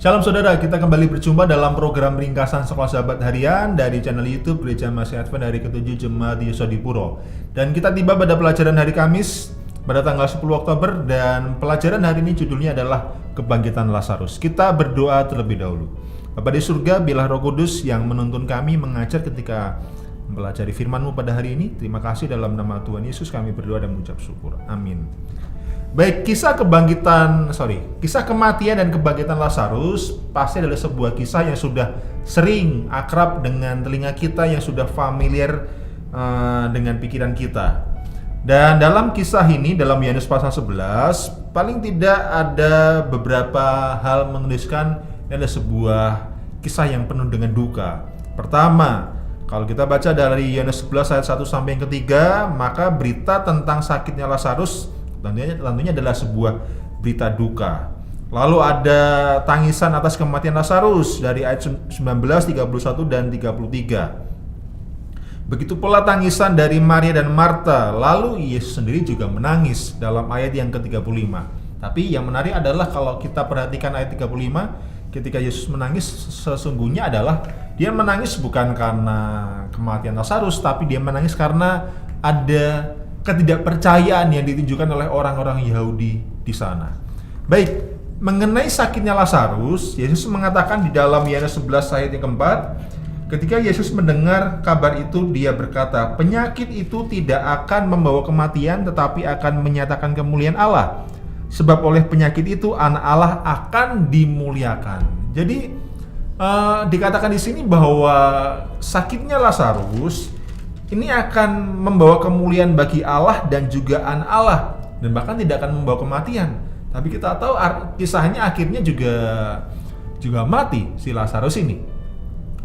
Shalom saudara, kita kembali berjumpa dalam program ringkasan Sekolah Sahabat Harian dari channel YouTube Gereja Masih Advent Hari ke-7 Jemaat Yesodipuro. Dan kita tiba pada pelajaran hari Kamis pada tanggal 10 Oktober dan pelajaran hari ini judulnya adalah Kebangkitan Lazarus. Kita berdoa terlebih dahulu. Bapa di surga, biarlah Roh Kudus yang menuntun kami mengajar ketika mempelajari firman-Mu pada hari ini. Terima kasih dalam nama Tuhan Yesus kami berdoa dan mengucap syukur. Amin. Baik, kisah kematian dan kebangkitan Lazarus pasti adalah sebuah kisah yang sudah sering akrab dengan telinga kita, yang sudah familiar dengan pikiran kita. Dan dalam kisah ini, dalam Yohanes pasal 11, paling tidak ada beberapa hal menuliskan ada sebuah kisah yang penuh dengan duka. Pertama, kalau kita baca dari Yohanes 11 ayat 1 sampai yang ketiga, maka berita tentang sakitnya Lazarus tentunya adalah sebuah berita duka. Lalu ada tangisan atas kematian Lazarus dari ayat 19, 31 dan 33. Begitu pula tangisan dari Maria dan Marta. Lalu Yesus sendiri juga menangis dalam ayat yang ke-35. Tapi yang menarik adalah kalau kita perhatikan ayat 35, ketika Yesus menangis sesungguhnya adalah dia menangis bukan karena kematian Lazarus, tapi dia menangis karena ada ketidakpercayaan yang ditunjukkan oleh orang-orang Yahudi di sana. Baik, mengenai sakitnya Lazarus, Yesus mengatakan di dalam Yohanes 11 ayat yang keempat, ketika Yesus mendengar kabar itu, dia berkata, penyakit itu tidak akan membawa kematian, tetapi akan menyatakan kemuliaan Allah. Sebab oleh penyakit itu anak Allah akan dimuliakan. Jadi dikatakan di sini bahwa sakitnya Lazarus ini akan membawa kemuliaan bagi Allah dan juga anak Allah, dan bahkan tidak akan membawa kematian. Tapi kita tahu kisahnya akhirnya juga mati si Lazarus ini.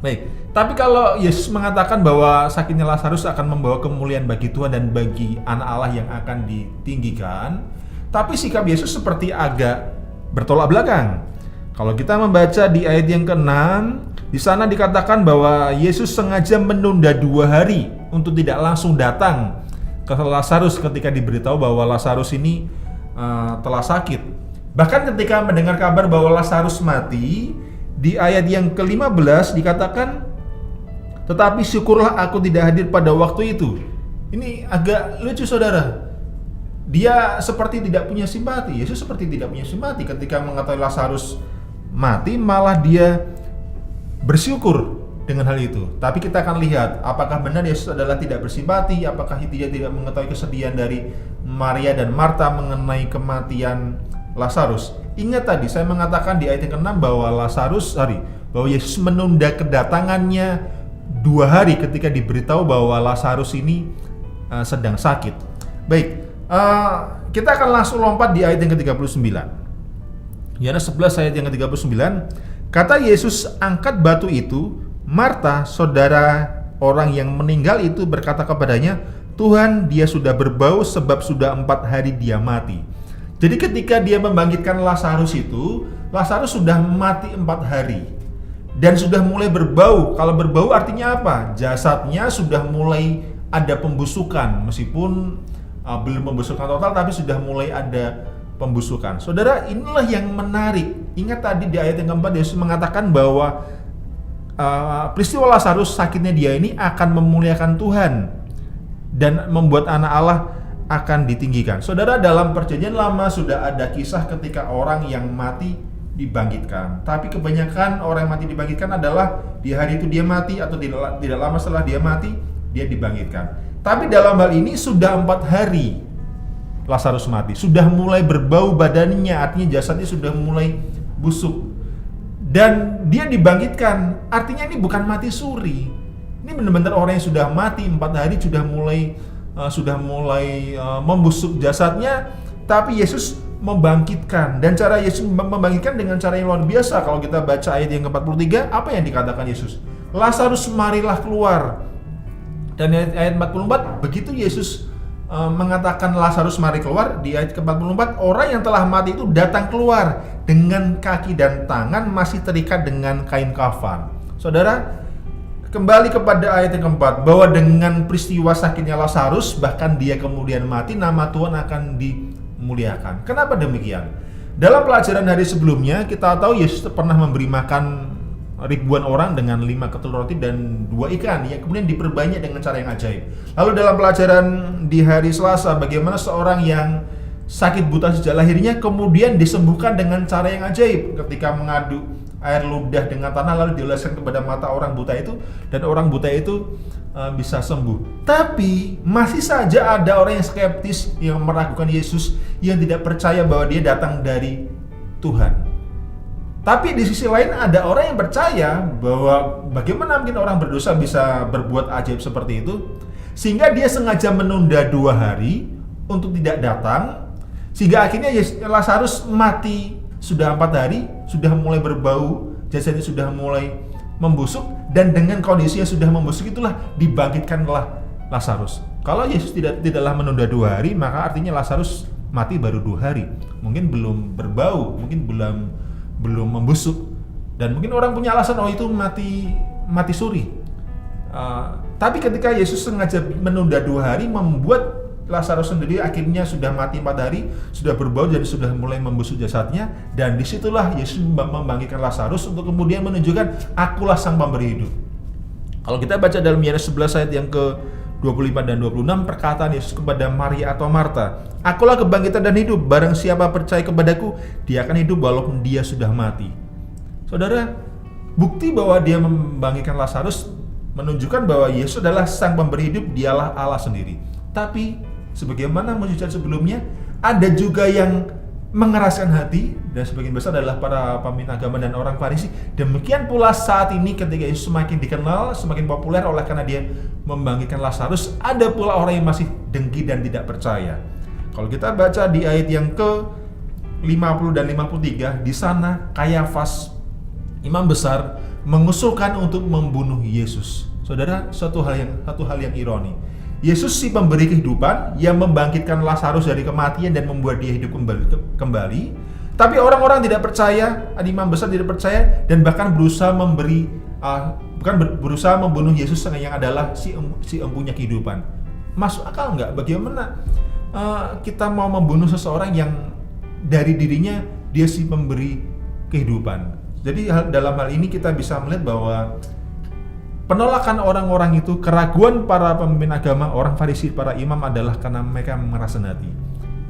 Baik, tapi kalau Yesus mengatakan bahwa sakitnya Lazarus akan membawa kemuliaan bagi Tuhan dan bagi anak Allah yang akan ditinggikan, tapi sikap Yesus seperti agak bertolak belakang. Kalau kita membaca di ayat yang ke-6, di sana dikatakan bahwa Yesus sengaja menunda 2 hari untuk tidak langsung datang ke Lazarus ketika diberitahu bahwa Lazarus ini telah sakit. Bahkan ketika mendengar kabar bahwa Lazarus mati, di ayat yang ke-15 dikatakan, tetapi syukurlah aku tidak hadir pada waktu itu. Ini agak lucu saudara. Dia seperti tidak punya simpati. Yesus seperti tidak punya simpati ketika mengetahui Lazarus mati, malah dia bersyukur dengan hal itu. Tapi kita akan lihat apakah benar Yesus adalah tidak bersimpati, apakah dia tidak mengetahui kesedihan dari Maria dan Marta mengenai kematian Lazarus. Ingat tadi saya mengatakan di ayat yang ke-6 bahwa bahwa Yesus menunda kedatangannya 2 hari ketika diberitahu bahwa Lazarus ini sedang sakit. Baik, kita akan langsung lompat di ayat yang ke-39. Yohanes 11 ayat yang ke-39. Kata Yesus, angkat batu itu. Marta, saudara orang yang meninggal itu, berkata kepadanya, Tuhan, dia sudah berbau sebab sudah 4 hari dia mati. Jadi ketika dia membangkitkan Lazarus itu, Lazarus sudah mati 4 hari dan sudah mulai berbau. Kalau berbau artinya apa? Jasadnya sudah mulai ada pembusukan, meskipun belum pembusukan total, tapi sudah mulai ada pembusukan. Saudara, inilah yang menarik. Ingat tadi di ayat yang keempat Yesus mengatakan bahwa peristiwa Lazarus sakitnya dia ini akan memuliakan Tuhan dan membuat anak Allah akan ditinggikan. Saudara, dalam perjanjian lama sudah ada kisah ketika orang yang mati dibangkitkan. Tapi kebanyakan orang yang mati dibangkitkan adalah di hari itu dia mati atau tidak lama setelah dia mati dia dibangkitkan. Tapi dalam hal ini sudah 4 hari Lazarus mati, sudah mulai berbau badannya, artinya jasadnya sudah mulai busuk. Dan dia dibangkitkan, artinya ini bukan mati suri. Ini benar-benar orang yang sudah mati 4 hari sudah mulai membusuk jasadnya, tapi Yesus membangkitkan. Dan cara Yesus membangkitkan dengan cara yang luar biasa. Kalau kita baca ayat yang ke-43, apa yang dikatakan Yesus? Lazarus, marilah keluar. Dan ayat 44, begitu Yesus mengatakan Lazarus mari keluar, di ayat ke-44 orang yang telah mati itu datang keluar dengan kaki dan tangan masih terikat dengan kain kafan. Saudara, kembali kepada ayat yang keempat, bahwa dengan peristiwa sakitnya Lazarus bahkan dia kemudian mati, nama Tuhan akan dimuliakan. Kenapa demikian? Dalam pelajaran hari sebelumnya, kita tahu Yesus pernah memberi makan ribuan orang dengan 5 ketul roti dan 2 ikan yang kemudian diperbanyak dengan cara yang ajaib. Lalu dalam pelajaran di hari Selasa, bagaimana seorang yang sakit buta sejak lahirnya kemudian disembuhkan dengan cara yang ajaib ketika mengadu air ludah dengan tanah lalu dioleskan kepada mata orang buta itu, dan orang buta itu bisa sembuh. Tapi masih saja ada orang yang skeptis, yang meragukan Yesus, yang tidak percaya bahwa dia datang dari Tuhan. Tapi di sisi lain ada orang yang percaya bahwa bagaimana mungkin orang berdosa bisa berbuat ajaib seperti itu, sehingga dia sengaja menunda 2 hari untuk tidak datang, sehingga akhirnya Lazarus mati sudah 4 hari, sudah mulai berbau, jasadnya sudah mulai membusuk, dan dengan kondisi yang sudah membusuk itulah dibangkitkanlah Lazarus. Kalau Yesus tidaklah menunda 2 hari, maka artinya Lazarus mati baru 2 hari. Mungkin belum berbau, mungkin belum membusuk, dan mungkin orang punya alasan, oh itu mati suri. Tapi ketika Yesus sengaja menunda 2 hari, membuat Lazarus sendiri akhirnya sudah mati 4 hari, sudah berbau dan sudah mulai membusuk jasadnya, dan disitulah Yesus membangkitkan Lazarus untuk kemudian menunjukkan, akulah sang pemberi hidup. Kalau kita baca dalam Yohanes 11 ayat yang ke-25 dan 26, perkataan Yesus kepada Maria atau Marta, akulah kebangkitan dan hidup, barang siapa percaya kepadaku, dia akan hidup walaupun dia sudah mati. Saudara, bukti bahwa dia membangkitkan Lazarus menunjukkan bahwa Yesus adalah sang pemberi hidup, dialah Allah sendiri. Tapi sebagaimana mujizat sebelumnya, ada juga yang mengeraskan hati, dan sebagian besar adalah para pemimpin agama dan orang Farisi. Demikian pula saat ini ketika Yesus semakin dikenal, semakin populer oleh karena dia membangkitkan Lazarus, ada pula orang yang masih dengki dan tidak percaya. Kalau kita baca di ayat yang ke-50 dan 53, di sana Kayafas, imam besar, mengusulkan untuk membunuh Yesus. Saudara, satu hal yang ironi. Yesus si pemberi kehidupan yang membangkitkan Lazarus dari kematian dan membuat dia hidup kembali. Tapi orang-orang tidak percaya, imam besar tidak percaya, dan bahkan berusaha berusaha membunuh Yesus yang adalah si empunya kehidupan. Masuk akal nggak? Bagaimana kita mau membunuh seseorang yang dari dirinya dia si pemberi kehidupan? Jadi dalam hal ini kita bisa melihat bahwa penolakan orang-orang itu, keraguan para pemimpin agama, orang Farisi, para imam adalah karena mereka mengeraskan hati.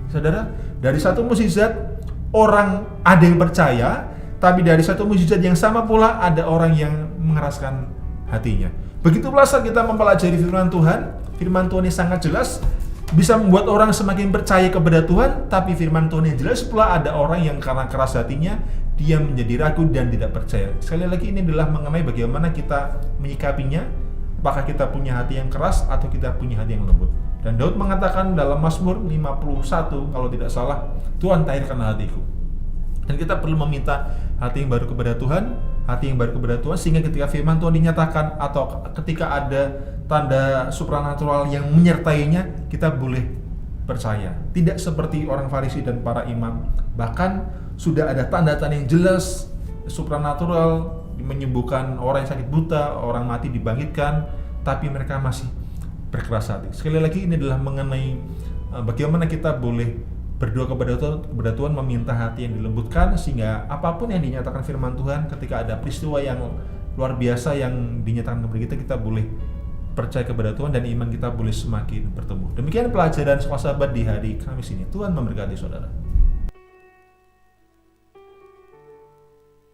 Saudara, dari satu mukjizat orang ada yang percaya, tapi dari satu mukjizat yang sama pula ada orang yang mengeraskan hatinya. Begitu pula saat kita mempelajari firman Tuhan yang sangat jelas bisa membuat orang semakin percaya kepada Tuhan, tapi firman Tuhan yang jelas pula ada orang yang karena keras hatinya, dia menjadi ragu dan tidak percaya. Sekali lagi ini adalah mengenai bagaimana kita menyikapinya, apakah kita punya hati yang keras atau kita punya hati yang lembut. Dan Daud mengatakan dalam Mazmur 51 kalau tidak salah, Tuhan tahirkan hatiku. Dan kita perlu meminta hati yang baru kepada Tuhan, sehingga ketika firman Tuhan dinyatakan atau ketika ada tanda supranatural yang menyertainya, kita boleh percaya. Tidak seperti orang Farisi dan para imam, bahkan sudah ada tanda-tanda yang jelas supranatural, menyembuhkan orang yang sakit buta, orang mati dibangkitkan, tapi mereka masih berkeras hati. Sekali lagi ini adalah mengenai bagaimana kita boleh berdoa kepada Tuhan, meminta hati yang dilembutkan, sehingga apapun yang dinyatakan firman Tuhan, ketika ada peristiwa yang luar biasa yang dinyatakan kepada kita boleh percaya kepada Tuhan dan iman kita boleh semakin bertumbuh. Demikian pelajaran Sekolah Sahabat di hari Kamis ini. Tuhan memberkati saudara.